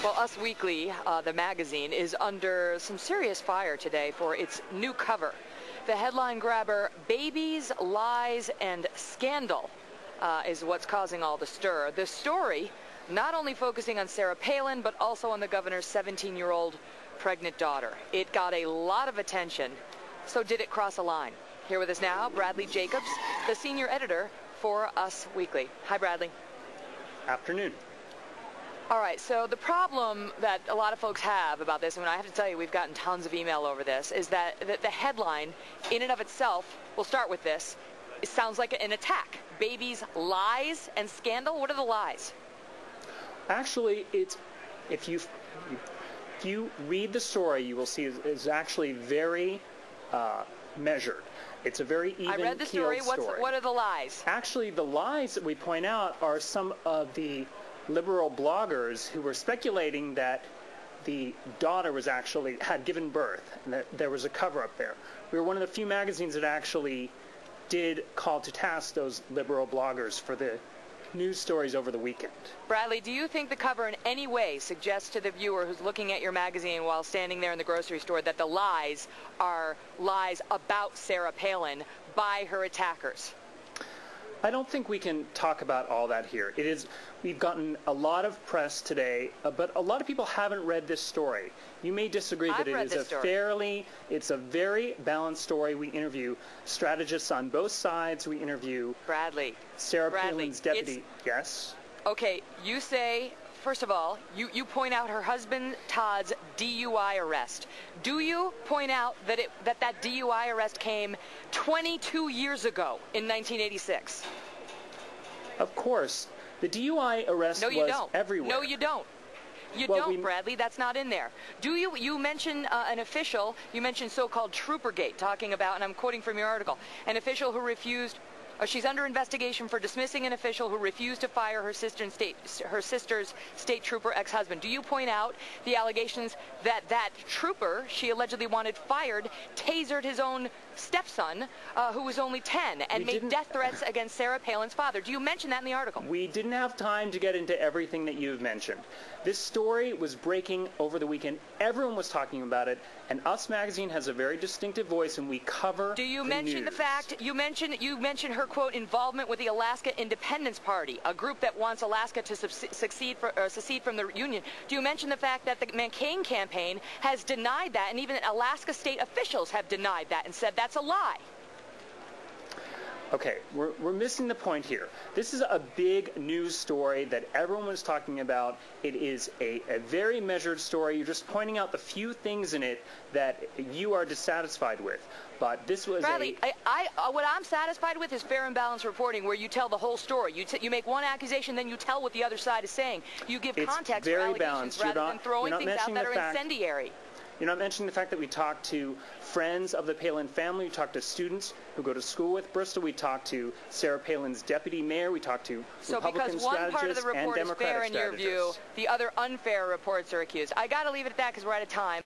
Well, Us Weekly, the magazine, is under some serious fire today for its new cover. The headline grabber, Babies, Lies, and Scandal, is what's causing all the stir. The story not only focusing on Sarah Palin, but also on the governor's 17-year-old pregnant daughter. It got a lot of attention. So did it cross a line? Here with us now, Bradley Jacobs, the senior editor for Us Weekly. Hi, Bradley. Afternoon. All right, so the problem that a lot of folks have about this, and I have to tell you, we've gotten tons of email over this, is that the headline in and of itself, we'll start with this, it sounds like an attack. Babies, lies, and scandal? What are the lies? Actually, if you read the story, you will see it's actually very measured. It's a very even-keeled I read the story. What are the lies? Actually, the lies that we point out are some of the liberal bloggers who were speculating that the daughter had given birth and that there was a cover-up there. We were one of the few magazines that actually did call to task those liberal bloggers for the news stories over the weekend. Bradley, do you think the cover in any way suggests to the viewer who's looking at your magazine while standing there in the grocery store that the lies are lies about Sarah Palin by her attackers? I don't think we can talk about all that here. We've gotten a lot of press today, but a lot of people haven't read this story. You may disagree that it's a very balanced story. We interview strategists on both sides. We interview Sarah Palin's deputy. Yes? Okay, you say, first of all, you point out her husband Todd's DUI arrest. Do you point out that DUI arrest came 22 years ago in 1986? Of course. The DUI arrest was everywhere. No, you don't. You don't, Bradley. That's not in there. You mention an official, you mentioned so-called Troopergate, talking about, and I'm quoting from your article, an official who refused, she's under investigation for dismissing an official who refused to fire her sister's state trooper ex-husband. Do you point out the allegations that trooper she allegedly wanted fired tasered his own stepson, who was only 10, and made death threats against Sarah Palin's father? Do you mention that in the article? We didn't have time to get into everything that you've mentioned. This story was breaking over the weekend. Everyone was talking about it, and Us Magazine has a very distinctive voice, and we cover Do you mention news. The fact, you mentioned her, quote, involvement with the Alaska Independence Party, a group that wants Alaska to secede from the Union. Do you mention the fact that the McCain campaign has denied that, and even Alaska state officials have denied that and said that's a lie? Okay, we're missing the point here. This is a big news story that everyone was talking about. It is a very measured story. You're just pointing out the few things in it that you are dissatisfied with. But this was Bradley, what I'm satisfied with is fair and balanced reporting, where you tell the whole story. You make one accusation, then you tell what the other side is saying. You give context for allegations rather than throwing things out that are incendiary. You're not mentioning the fact that we talked to friends of the Palin family. We talked to students who go to school with Bristol. We talked to Sarah Palin's deputy mayor. We talked to Republican strategists and Democratic strategists. So because one part of the report is fair in your view, the other unfair reports are accused. I got to leave it at that because we're out of time.